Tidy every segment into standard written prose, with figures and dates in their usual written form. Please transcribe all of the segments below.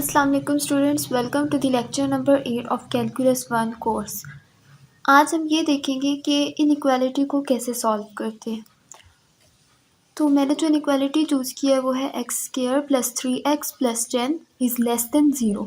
अस्सलाम वालेकुम students, welcome to the lecture number 8 of calculus 1 कोर्स। आज हम ये देखेंगे कि इनइक्वालिटी को कैसे सॉल्व करते हैं। तो मैंने जो इनइक्वालिटी चूज़ किया है वो है x square plus 3x plus 10 is less than 0।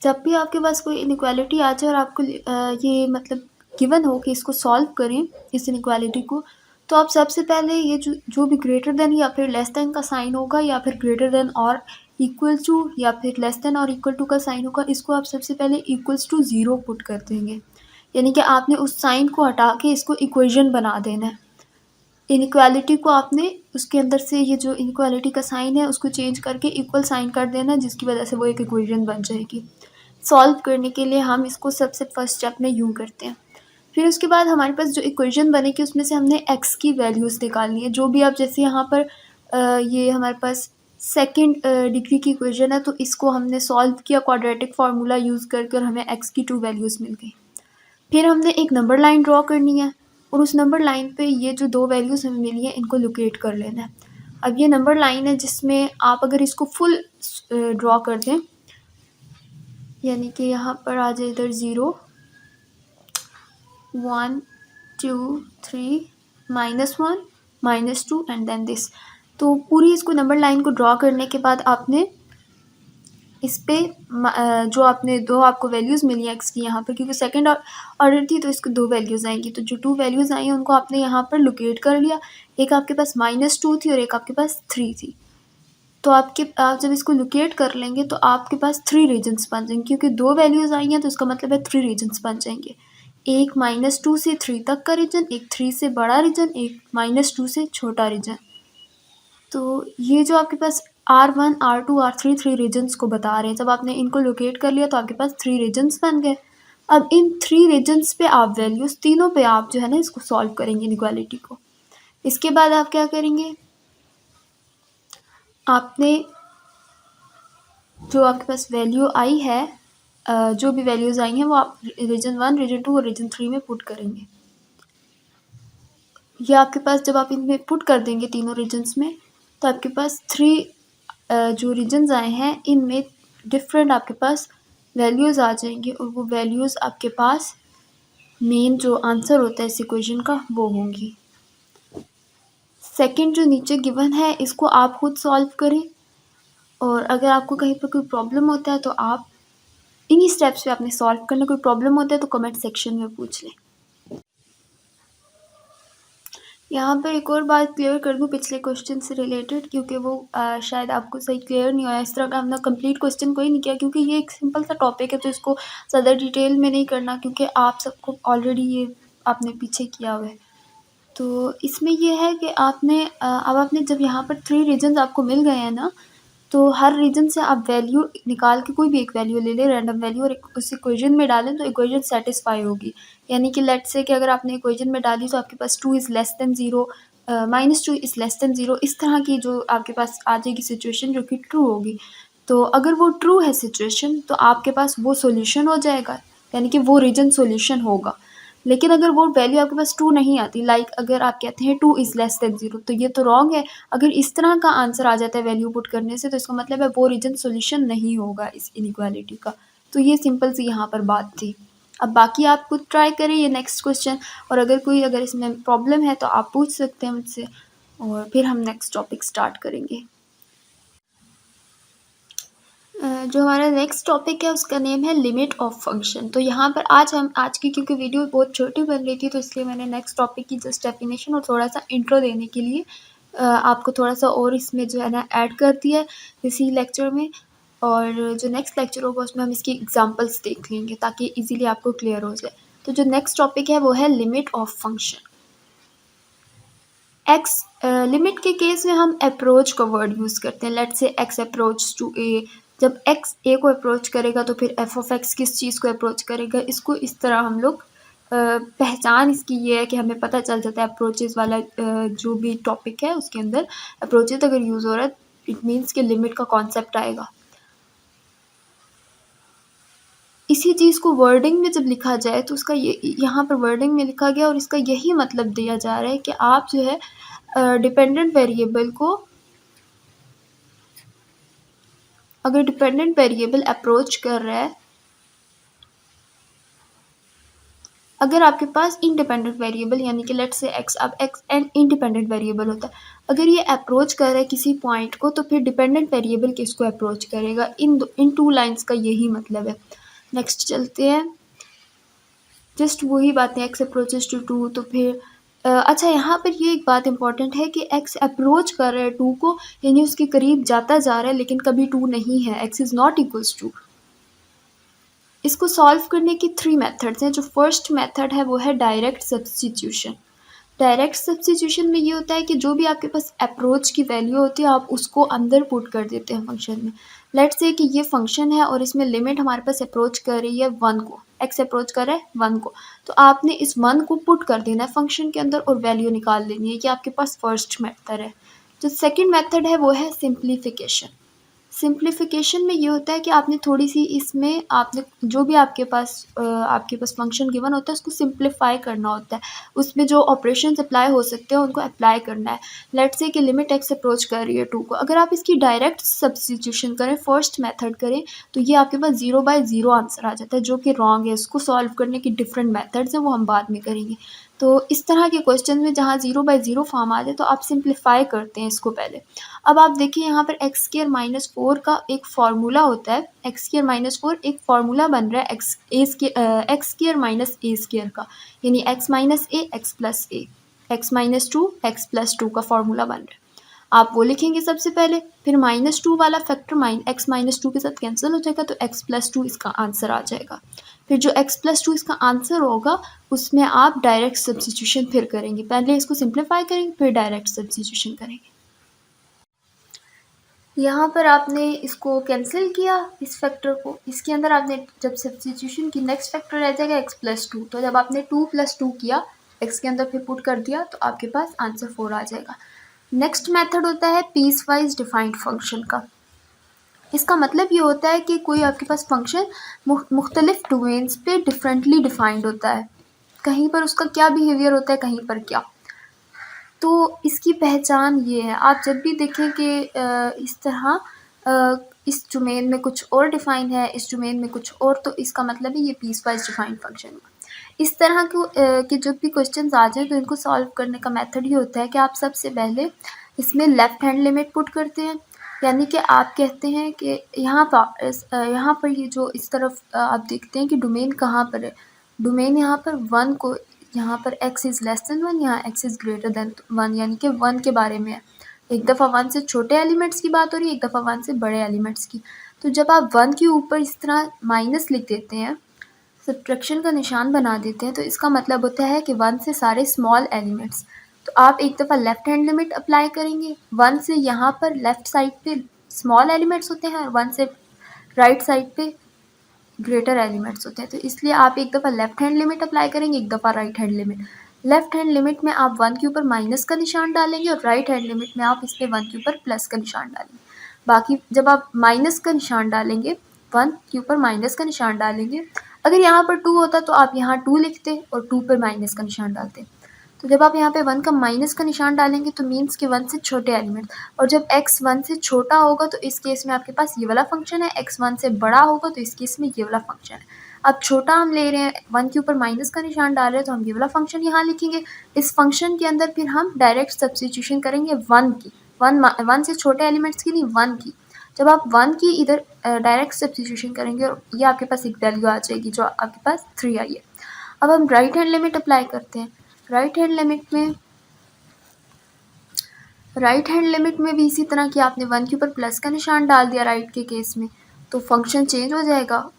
जब भी आपके पास कोई इनइक्वालिटी आ जाए और आपको ये मतलब गिवन हो कि इसको सॉल्व करें इस इनइक्वालिटी को, तो आप सबसे पहले ये जो भी ग्रेटर देन या फिर लेस देन का साइन होगा या फिर ग्रेटर देन और इक्वल टू या फिर लेस देन और इक्वल टू का साइन होगा, इसको आप सबसे पहले इक्वल्स टू 0 पुट कर देंगे। यानी कि आपने उस साइन को हटा के इसको इक्वेशन बना देना है। इनइक्वालिटी को आपने उसके अंदर से ये जो इनइक्वालिटी का साइन है उसको चेंज करके इक्वल साइन कर देना है, जिसकी वजह से वो एक इक्वेशन बन जाएगी। सॉल्व करने के लिए हम इसको सबसे फर्स्ट स्टेप में यूँ करते हैं। फिर उसके बाद हमारे पास जो इक्वेशन बनेगी उसमें से हमने एक्स की वैल्यूज़ निकालनी है। जो भी आप जैसे यहाँ पर ये हमारे पास सेकंड डिग्री की इक्वेशन है, तो इसको हमने सॉल्व किया क्वाड्रेटिक फार्मूला यूज़ करके और हमें एक्स की 2 वैल्यूज़ मिल गई। फिर हमने एक नंबर लाइन ड्रॉ करनी है और उस नंबर लाइन पे ये जो 2 वैल्यूज़ हमें मिली है इनको लोकेट कर लेना है। अब ये नंबर लाइन है जिसमें आप अगर इसको फुल ड्रॉ कर दें, यानी कि यहाँ पर आ जाए इधर 0 1 2 3 -1 -2 एंड देन दिस। तो पूरी इसको नंबर लाइन को ड्रॉ करने के बाद आपने इस पे जो आपने दो आपको वैल्यूज़ मिली एक्स की यहाँ पर, क्योंकि सेकंड ऑर्डर थी तो इसको 2 वैल्यूज़ आएंगी। तो जो 2 वैल्यूज़ आई हैं उनको आपने यहाँ पर लोकेट कर लिया। एक आपके पास -2 थी और एक आपके पास 3 थी। तो आप जब इसको लोकेट कर लेंगे तो आपके पास 3 रीजन्स बन जाएंगे, क्योंकि 2 वैल्यूज़ आई हैं तो इसका मतलब है 3 रीजन्स बन जाएंगे। एक -2 से 3 तक का रीजन, एक 3 से बड़ा रीजन, एक -2 से छोटा रीजन। तो ये जो आपके पास R1 R2 R3 3 रीजन्स को बता रहे हैं। जब आपने इनको लोकेट कर लिया तो आपके पास 3 रीजन्स बन गए। अब इन 3 रीजन्स पे आप वैल्यूज़ तीनों पे आप जो है ना इसको सॉल्व करेंगे इनइक्वालिटी को। इसके बाद आप क्या करेंगे, आपने जो आपके पास वैल्यू आई है, जो भी वैल्यूज़ आई हैं वो आप रीजन 1 रीजन 2 और रीजन 3 में पुट करेंगे। ये आपके पास जब आप इनमें पुट कर देंगे तीनों रीजन्स में, तो आपके पास 3 जो रीजन्स आए हैं इनमें डिफरेंट आपके पास वैल्यूज़ आ जाएंगी और वो वैल्यूज़ आपके पास मेन जो आंसर होता है इस इक्वेशन का वो होंगी। सेकंड जो नीचे गिवन है इसको आप खुद सॉल्व करें, और अगर आपको कहीं पर कोई प्रॉब्लम होता है तो आप इन्हीं स्टेप्स पे आपने सॉल्व करना। कोई प्रॉब्लम होता है तो कमेंट सेक्शन में पूछ लें। यहाँ पर एक और बात क्लियर कर दूँ पिछले क्वेश्चन से रिलेटेड, क्योंकि वो शायद आपको सही क्लियर नहीं हुआ। इस तरह का हमने कंप्लीट क्वेश्चन कोई नहीं किया, क्योंकि ये एक सिंपल सा टॉपिक है तो इसको ज़्यादा डिटेल में नहीं करना, क्योंकि आप सबको ऑलरेडी ये आपने पीछे किया हुआ है। तो इसमें ये है कि आपने अब आपने जब यहाँ पर 3 रीजन्स आपको मिल गए हैं ना, तो हर रीजन से आप वैल्यू निकाल के कोई भी एक वैल्यू ले लें, रैंडम वैल्यू, और उस इक्वेशन में डालें तो इक्वेशन सेटिस्फाई होगी। यानी कि लेट्स से कि अगर आपने इक्वेशन में डाली तो आपके पास 2 is less than 0, -2 is less than 0, इस तरह की जो आपके पास आ जाएगी सिचुएशन जो कि ट्रू होगी। तो अगर वो ट्रू है सिचुएशन तो आपके पास वो सोल्यूशन हो जाएगा, यानी कि वो रीजन सोल्यूशन होगा। लेकिन अगर वो वैल्यू आपके पास 2 नहीं आती, लाइक अगर आप कहते हैं 2 इज़ लेस देन 0, तो ये तो रॉन्ग है। अगर इस तरह का आंसर आ जाता है वैल्यू पुट करने से, तो इसका मतलब है वो रीजन सोल्यूशन नहीं होगा इस इनइक्वालिटी का। तो ये सिंपल सी यहाँ पर बात थी। अब बाकी आप खुद ट्राई करें ये नेक्स्ट क्वेश्चन, और अगर इसमें प्रॉब्लम है तो आप पूछ सकते हैं मुझसे, और फिर हम नेक्स्ट टॉपिक स्टार्ट करेंगे। जो हमारा नेक्स्ट टॉपिक है उसका नेम है लिमिट ऑफ फंक्शन। तो यहाँ पर आज की क्योंकि वीडियो बहुत छोटी बन रही थी, तो इसलिए मैंने नेक्स्ट टॉपिक की जस्ट डेफिनेशन और थोड़ा सा इंट्रो देने के लिए आपको थोड़ा सा और इसमें जो है ना ऐड कर दिया है इसी लेक्चर में। और जो नेक्स्ट लेक्चर होगा उसमें हम इसकी एग्जांपल्स देख लेंगे ताकि इजीली आपको क्लियर हो जाए। तो जो नेक्स्ट टॉपिक है वो है limit of function. X limit के केस में हम अप्रोच का वर्ड यूज़ करते हैं। Let's say x approach to ए। जब एक्स ए को अप्रोच करेगा तो फिर एफ ऑफ एक्स किस चीज़ को अप्रोच करेगा, इसको इस तरह हम लोग पहचान इसकी ये है कि हमें पता चल जाता है अप्रोचेज़ वाला जो भी टॉपिक है उसके अंदर अप्रोचेज़ अगर यूज़ हो रहा है इट मीन्स कि लिमिट का कॉन्सेप्ट आएगा। इसी चीज़ को वर्डिंग में जब लिखा जाए तो उसका यहाँ पर वर्डिंग में लिखा गया और इसका यही मतलब दिया जा रहा है कि आप जो है डिपेंडेंट वेरिएबल को अगर डिपेंडेंट वेरिएबल अप्रोच कर रहा है, अगर आपके पास इंडिपेंडेंट वेरिएबल यानी कि लेट्स से एक्स, अब एक्स एन इंडिपेंडेंट वेरिएबल होता है, अगर ये अप्रोच कर रहा है किसी पॉइंट को, तो फिर डिपेंडेंट वेरिएबल किसको अप्रोच करेगा? इन टू लाइंस का यही मतलब है। नेक्स्ट चलते हैं, जस्ट वही बातें, एक्स अप्रोचेस टू टू, तो फिर अच्छा यहाँ पर ये एक बात इंपॉर्टेंट है कि एक्स अप्रोच कर रहा है टू को, यानी उसके करीब जाता जा रहा है, लेकिन कभी टू नहीं है, X is not equals to. इसको सॉल्व करने की 3 मेथड्स हैं। जो फर्स्ट मेथड है वो है डायरेक्ट सब्स्टिट्यूशन। डायरेक्ट सब्स्टिट्यूशन में ये होता है कि जो भी आपके पास अप्रोच की वैल्यू होती है, आप उसको अंदर पुट कर देते हैं फंक्शन में। लेट्स से कि ये फंक्शन है और इसमें लिमिट हमारे पास अप्रोच कर रही है 1 को, एक्स अप्रोच कर रहा है 1 को, तो आपने इस 1 को पुट कर देना है फंक्शन के अंदर और वैल्यू निकाल लेनी है। ये आपके पास फर्स्ट मेथड है। जो सेकेंड मेथड है वो है सिंप्लीफिकेशन। सिंप्लीफिकेशन में ये होता है कि आपने थोड़ी सी इसमें आपने जो भी आपके पास फंक्शन गिवन होता है उसको सिंप्लीफाई करना होता है। उसमें जो ऑपरेशंस अप्लाई हो सकते हैं उनको अप्लाई करना है। लेट्स से कि लिमिट एक्स अप्रोच कर रही है 2 को, अगर आप इसकी डायरेक्ट सब्स्टिट्यूशन करें, फर्स्ट मेथड करें, तो ये आपके पास 0/0 आंसर आ जाता है, जो कि रॉन्ग है। इसको सॉल्व करने की डिफरेंट मेथड्स हैं, वो हम बाद में करेंगे। तो इस तरह के क्वेश्चन में जहाँ 0/0 फॉर्म आ जाए तो आप सिंप्लीफाई करते हैं इसको पहले। अब आप देखिए यहाँ पर एक्स स्क्वायर माइनस 4 का एक फार्मूला होता है। एक्स स्क्वायर माइनस 4 एक फार्मूला बन रहा है एक्स स्क्वायर माइनस ए स्क्वायर का, यानी एक्स माइनस ए एक्स प्लस ए, एक्स माइनस 2 एक्स प्लस 2 का फार्मूला बन रहा है। आप वो लिखेंगे सबसे पहले, फिर -2 वाला फैक्टर एक्स माइनस 2 के साथ कैंसिल हो जाएगा, तो एक्स प्लस 2 इसका आंसर आ जाएगा। फिर जो एक्स प्लस 2 इसका आंसर होगा उसमें आप डायरेक्ट सब्स्टिट्यूशन फिर करेंगे। पहले इसको सिंप्लीफाई करेंगे, फिर डायरेक्ट सब्स्टिट्यूशन करेंगे। यहाँ पर आपने इसको कैंसिल किया, इस फैक्टर को, इसके अंदर आपने जब सब्स्टिट्यूशन की, नेक्स्ट फैक्टर रह जाएगा एक्स प्लस 2। तो जब आपने 2 + 2 किया, एक्स के अंदर फिर पुट कर दिया, तो आपके पास आंसर 4 आ जाएगा। नेक्स्ट मेथड होता है पीस वाइज डिफाइंड फंक्शन का। इसका मतलब ये होता है कि कोई आपके पास फंक्शन मुख्तलिफ डोमेन्स पे डिफरेंटली डिफाइंड होता है, कहीं पर उसका क्या बिहेवियर होता है, कहीं पर क्या। तो इसकी पहचान ये है, आप जब भी देखें कि इस तरह इस डोमेन में कुछ और डिफ़ाइन है, इस डोमेन में कुछ और, तो इसका मतलब है ये पीस वाइज डिफाइंड फंक्शन है। इस तरह के जब भी क्वेश्चंस आ जाएँ तो इनको सॉल्व करने का मेथड ये होता है कि आप सबसे पहले इसमें लेफ़्ट हैंड लिमिट पुट करते हैं, यानी कि आप कहते हैं कि यहाँ पर ये जो इस तरफ आप देखते हैं कि डोमेन कहाँ पर है। डोमेन यहाँ पर 1 को, यहाँ पर x इज़ लेस देन 1, यहाँ x इज़ ग्रेटर देन 1, यानी कि 1 के बारे में है। एक दफ़ा 1 से छोटे एलिमेंट्स की बात हो रही है, एक दफ़ा 1 से बड़े एलिमेंट्स की। तो जब आप 1 के ऊपर इस तरह माइनस लिख देते हैं, सब्ट्रैक्शन का निशान बना देते हैं, तो इसका मतलब होता है कि 1 से सारे स्मॉल एलिमेंट्स। तो आप एक दफ़ा लेफ़्ट हैंड लिमिट अप्लाई करेंगे, 1 से यहाँ पर लेफ़्ट साइड पे स्मॉल एलिमेंट्स होते हैं और 1 से राइट साइड पे ग्रेटर एलिमेंट्स होते हैं। तो इसलिए आप एक दफ़ा लेफ़्ट हैंड लिमिट अप्लाई करेंगे, एक दफ़ा right hand limit. Left hand limit में आप 1 के ऊपर माइनस का निशान डालेंगे और राइट हैंड लिमिट में आप इसके 1 के ऊपर प्लस का निशान डालेंगे। बाकी जब आप माइनस का निशान डालेंगे, 1 के ऊपर माइनस का निशान डालेंगे, अगर यहाँ पर 2 होता तो आप यहाँ 2 लिखते और 2 पर माइनस का निशान डालते। तो जब आप यहाँ पे 1 का माइनस का निशान डालेंगे तो मीन्स कि 1 से छोटे एलिमेंट, और जब x 1 से छोटा होगा तो इस केस में आपके पास ये वाला फंक्शन है, x 1 से बड़ा होगा तो इस केस में ये वाला फंक्शन है। अब छोटा हम ले रहे हैं, 1 के ऊपर माइनस का निशान डाल रहे हैं, तो हम ये वाला फंक्शन यहाँ लिखेंगे। इस फंक्शन के अंदर फिर हम डायरेक्ट सब्स्टिट्यूशन करेंगे 1 की, 1 से छोटे एलिमेंट्स की नहीं, 1 की। जब आप 1 की इधर डायरेक्ट सब्स्टिट्यूशन करेंगे और ये आपके पास एक वैल्यू आ जाएगी जो आपके पास 3 आई है। अब हम राइट हैंड लिमिट अप्लाई करते हैं। राइट हैंड लिमिट में भी इसी तरह कि आपने 1 के ऊपर प्लस का निशान डाल दिया राइट के केस में, तो फंक्शन चेंज हो जाएगा।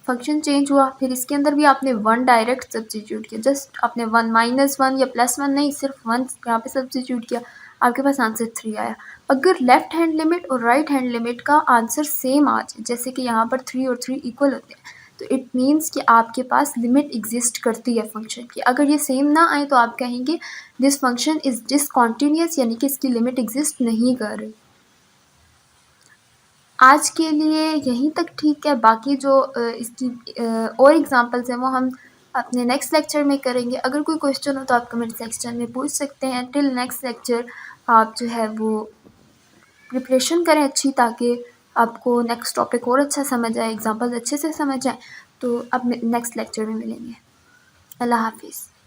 फंक्शन चेंज हुआ, फिर इसके अंदर भी आपने 1 डायरेक्ट सब्स्टिट्यूट किया, जस्ट आपने 1 -1 या +1 नहीं, सिर्फ 1 यहाँ पे सब्स्टिट्यूट किया, आपके पास आंसर 3 आया। अगर लेफ़्ट हैंड लिमिट और राइट हैंड लिमिट का आंसर सेम आ जाए, जैसे कि यहाँ पर 3 और 3 इक्वल होते हैं, तो इट मीन्स कि आपके पास लिमिट एग्जिस्ट करती है फंक्शन की। अगर ये सेम ना आए तो आप कहेंगे दिस फंक्शन इज़ डिसकंटिन्यूअस, यानी कि इसकी लिमिट एग्जिस्ट नहीं कर रही। आज के लिए यहीं तक ठीक है, बाकी जो इसकी और एग्जांपल्स हैं वो हम अपने नेक्स्ट लेक्चर में करेंगे। अगर कोई क्वेश्चन हो तो आप कमेंट सेक्शन में पूछ सकते हैं। टिल नेक्स्ट लेक्चर आप जो है वो प्रिपरेशन करें अच्छी, ताकि आपको नेक्स्ट टॉपिक और अच्छा समझ आए, एग्जाम्पल अच्छे से समझ आए, तो अब नेक्स्ट लेक्चर में मिलेंगे। अल्लाह हाफिज़।